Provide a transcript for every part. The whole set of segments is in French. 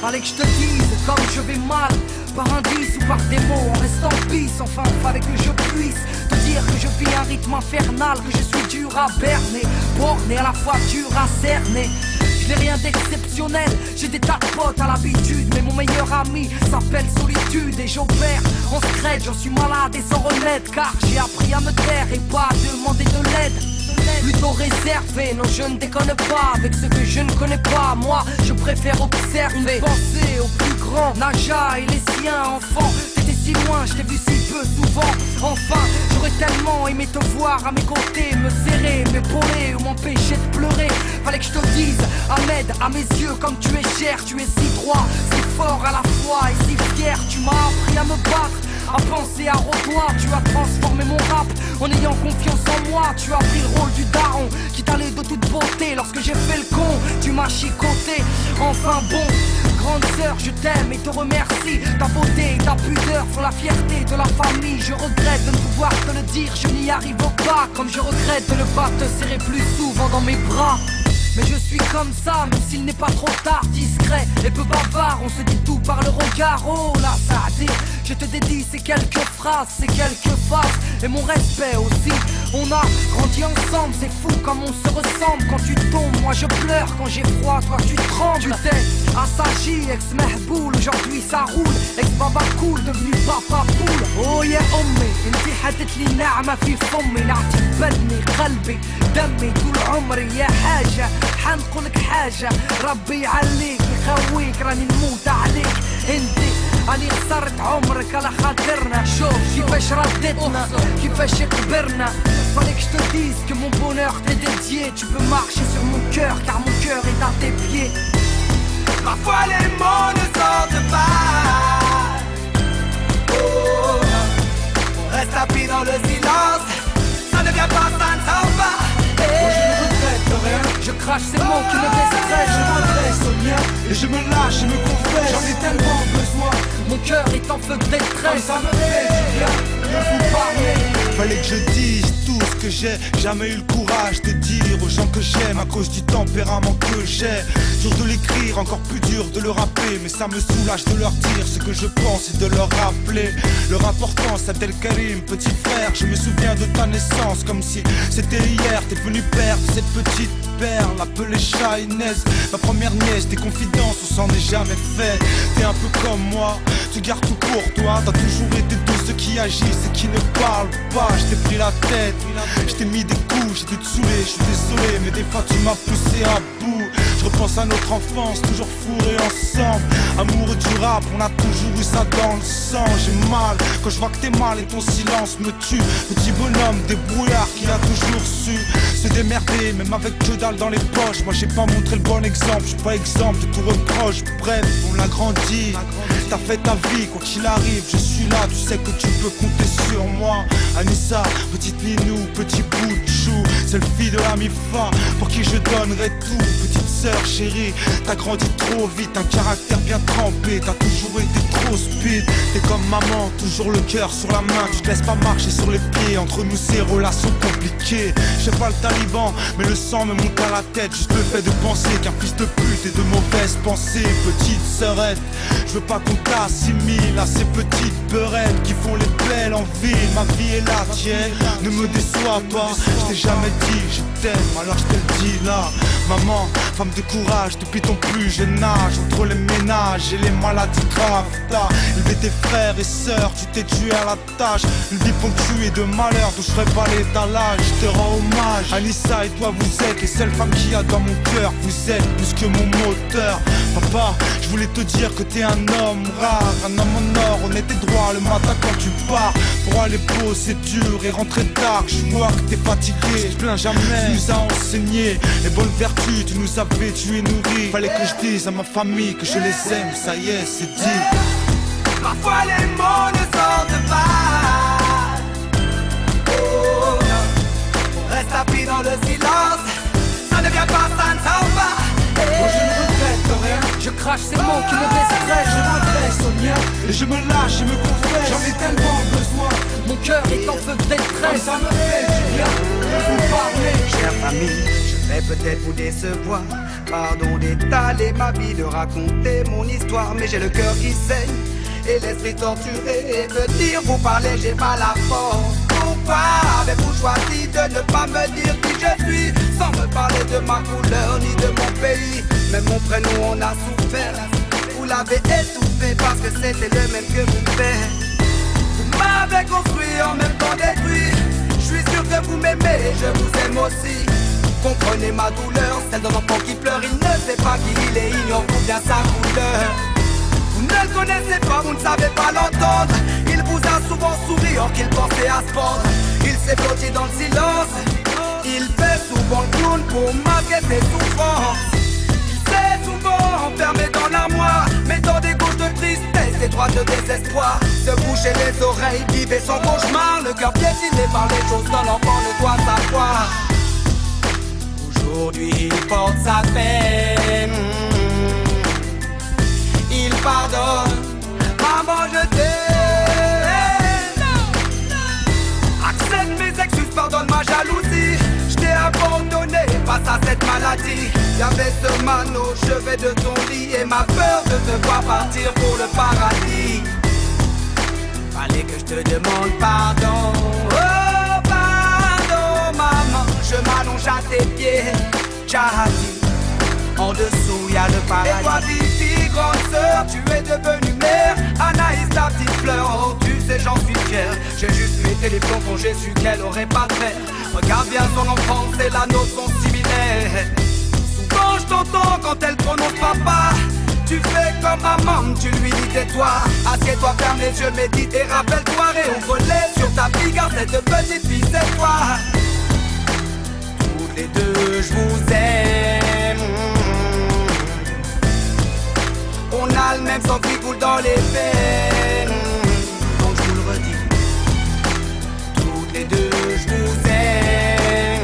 Fallait que je te dise comme je vais mal, par indice ou par des mots, en restant pisse. Enfin, fallait que je puisse te dire que je vis un rythme infernal, que je suis dur à berner, borné à la fois dur à cerner. Je n'ai rien d'exceptionnel, j'ai des tas de potes à l'habitude, mais mon meilleur ami s'appelle solitude. Et j'opère en secret, j'en suis malade et sans remède, car j'ai appris à me taire et pas à demander de l'aide. Plutôt réservé, non je ne déconne pas avec ce que je ne connais pas. Moi je préfère observer, penser aux plus grands, Naja et les siens. Enfant, t'étais si loin, je t'ai vu si peu souvent. Enfin, j'aurais tellement aimé te voir à mes côtés, me serrer, m'épauler ou m'empêcher de pleurer. Fallait que je te dise, Ahmed, à mes yeux comme tu es cher. Tu es si droit, si fort à la fois et si fier. Tu m'as appris à me battre, à penser, à rotoir. Tu as transformé mon rap en ayant confiance en moi. Tu as pris le rôle du daron qui t'allait de toute beauté. Lorsque j'ai fait le con, tu m'as chicoté. Enfin bon, grande sœur, je t'aime et te remercie. Ta beauté et ta pudeur font la fierté de la famille. Je regrette de ne pouvoir te le dire, je n'y arrive pas. Comme je regrette de ne pas te serrer plus souvent dans mes bras. Mais je suis comme ça, même s'il n'est pas trop tard. Discret et peu bavard, on se dit tout par le regard. Oh là, ça a dit, je te dédie ces quelques phrases, ces quelques phases et mon respect aussi. On a grandi ensemble, c'est fou comme on se ressemble. Quand tu tombes, moi je pleure, quand j'ai froid, toi tu trembles. Tu t'es assagi, ex-mehboul, aujourd'hui ça roule. Ex-baba cool, devenu papa poule. Oh yeah, ommi, انتي حدت لي نعمة في فمي. نعتي بدني قلبي دمي طول عمري يا حاجة. حنقولك حاجة، ربي يعليك يخويك، راني نموت عليك انتي. راني خسرت عمرك على خاطرنا. شوف كيفاش ردتنا، كيفاش كبرنا. Fallait que je te dise que mon bonheur t'est dédié. Tu peux marcher sur mon cœur car mon cœur est à tes pieds. Parfois les mots ne sortent pas. Oh, on reste appris dans le silence. Ça ne vient pas, ça ne s'en va. Moi je ne regrette rien, je crache ces mots qui me déstressent. Je m'adresse aux miens et je me lâche, je me confesse. J'en ai tellement besoin, mon cœur est en feu de détresse. Ça me fait du bien de vous parler. Fallait que je dise tout ce que j'ai jamais eu le courage de dire aux gens que j'aime à cause du tempérament que j'ai. Dur de l'écrire, encore plus dur de le rappeler, mais ça me soulage de leur dire ce que je pense et de leur rappeler leur importance. Abdelkarim, petit frère, je me souviens de ta naissance comme si c'était hier. T'es venu perdre cette petite perle appelée Shainez, ma première nièce. Tes confidences, on s'en est jamais fait. T'es un peu comme moi, tu gardes tout pour toi. T'as toujours été de ceux qui agissent et qui ne parlent pas. Je t'ai pris la tête, je t'ai mis des coups, j'ai dû te saouler, je suis désolé, mais des fois tu m'as poussé à bout. Je repense à notre enfance, toujours fourrés ensemble. Amoureux du rap, on a toujours eu ça dans le sang. J'ai mal quand je vois que t'es mal et ton silence me tue. Petit bonhomme débrouillard qui a toujours su se démerder, même avec que dalle dans les poches. Moi j'ai pas montré le bon exemple, je suis pas exemple de tout reproche. Bref, on l'a grandi, t'as fait ta vie, quoi qu'il arrive, je suis là, tu sais que tu peux compter sur moi. Anissa, petite Ninou, petit bout de chou, c'est le fille de la mi-fa, pour qui je donnerai tout. Petite sœur chérie, t'as grandi trop vite, un caractère bien trempé, t'as toujours été trop speed. T'es comme maman, toujours le cœur sur la main, tu te laisses pas marcher sur les pieds. Entre nous ces relations compliquées, je sais pas le taliban, mais le sang me monte à la tête. Juste le fait de penser qu'un fils de pute et de mauvaises pensées. Petite sœurette, je veux pas qu'on t'assimile à ces petites beurettes qui font les belles en ville. Ma vie est la tienne, ne me déçois pas. Je t'ai jamais dit que je t'aime, alors je te le dis là. Maman, femme de courage depuis ton plus jeune âge. Entre les ménages et les maladies graves, t'as élevé tes frères et sœurs, tu t'es tué à la tâche. Une vie ponctuée de malheur dont je ferai pas l'étalage. Je te rends hommage, Anissa et toi vous êtes les seules femmes qu'il y a dans mon cœur. Vous êtes plus que mon moteur. Papa, je voulais te dire que t'es un homme rare, un homme en or, on était droit le matin quand tu pars. Pour aller bosser dur et rentrer tard, je vois que t'es fatigué, je te plains jamais. Tu nous as enseigné les bonnes vertus, tu nous as vêtus et nourris. Fallait que je dise à ma famille que je les aime, ça y est, c'est dit. Parfois les mots ne sortent pas. Oh, on reste appris dans le silence. Ça ne vient pas, ça ne s'en va. Moi je ne regrette rien, je crache ces mots qui me déstressent. Je m'adresse aux miens et je me lâche, je me confesse. J'en ai tellement besoin, mon cœur est en feu de détresse. Ça me fait du bien de vous parler. Chère famille, je vais peut-être vous décevoir. Pardon d'étaler ma vie, de raconter mon histoire, mais j'ai le cœur qui saigne et l'esprit torturé. Et venir vous parler, j'ai pas la force. Pourquoi avez-vous choisi de ne pas me dire qui je suis, sans me parler de ma couleur ni de mon pays? Même mon prénom on a souffert. Vous l'avez étouffé parce que c'était le même que vous faites. Vous m'avez construit en même temps détruit. Je suis sûr que vous m'aimez et je vous aime aussi. Comprenez ma douleur, celle d'un enfant qui pleure. Il ne sait pas qui il est, ignore-vous bien sa couleur. Vous ne le connaissez pas, vous ne savez pas l'entendre. Il vous a souvent souri or qu'il pensait à se pendre. Il s'est blotti dans le silence. Il fait souvent le clown pour masquer ses souffrances. Il s'est souvent enfermé dans l'armoire, mettant des gouttes de tristesse, des droits de désespoir. Se boucher les oreilles, vivre son cauchemar. Le cœur piétiné par les choses qu'un enfant ne doit savoir. Aujourd'hui il porte sa peine. Il pardonne, maman je t'aime. Accepte mes excuses, pardonne ma jalousie. Je t'ai abandonné face à cette maladie. Y'avait ce man au chevet de ton lit et ma peur de te voir partir pour le paradis. Fallait que je te demande pardon. Oh pardon maman, je m'allonge à tes pieds. Charity, en dessous y'a le paradis. Et toi Vivi, grande sœur, tu es devenue mère. Anaïs ta petite fleur, oh tu sais j'en suis fier. J'ai juste pété les plombs quand j'ai su qu'elle aurait pas de frère. Regarde bien son enfance et la nôtre sont similaires. Souvent je t'entends quand elle prononce papa. Tu fais comme maman, tu lui dis tais-toi. Assieds-toi, ferme les yeux, médite et rappelle-toi. Et ouvre les sur ta fille, car cette petite fille c'est toi. Toutes les deux je vous aime. On a le même sang qui coule dans les veines. Donc je vous le redis, toutes les deux je vous aime.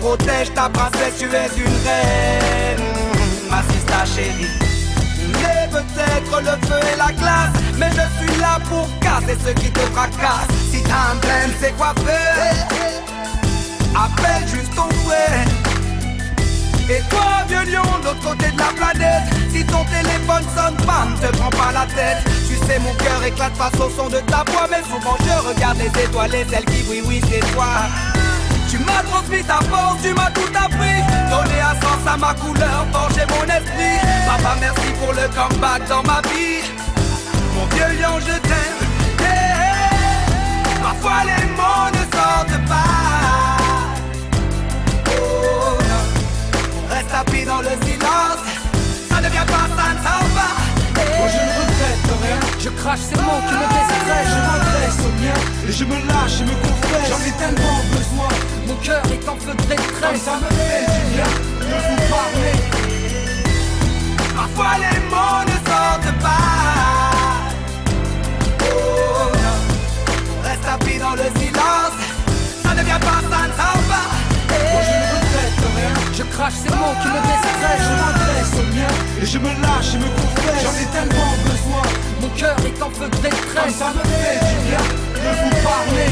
Protège ta princesse, tu es une reine. Ma sista chérie, mais peut-être le feu et la glace, mais je suis là pour casser ce qui te fracasse. Si t'as un blême, c'est quoi faire? Appelle juste ton frère. Et toi, vieux lion, de l'autre côté de la planète, si ton téléphone sonne pas, ne te prends pas la tête. Tu sais, mon cœur éclate face au son de ta voix, mais souvent je regarde les étoiles et celles qui brillent, oui, c'est toi. Tu m'as transmis ta force, tu m'as tout appris. Donné un sens à ma couleur, forgé mon esprit. Papa, merci pour le comeback dans ma vie. Mon vieux lion, je t'aime. Yeah. Parfois les mots ne sortent pas. Oh non, on reste tapis dans le silence. Ça ne vient pas, ça ne s'en va. Moi je ne regrette rien. Je crache ces mots qui me déstressent. Je m'adresse au mien et je me lâche et me confesse. J'en ai tellement besoin. Mon cœur est en feu de Comme détresse. ça me fait du bien de vous parler. Parfois les mots ne sortent pas. Oh non, on reste tapis dans le silence. Ça ne vient pas, ça ne s'en va. Moi je ne regrette rien. Je crache ces mots qui me déstressent. Je m'adresse au mien et je me lâche et me confesse. J'en ai tellement besoin. Mon cœur est en feu de Comme détresse. ça me fait du bien de vous parler.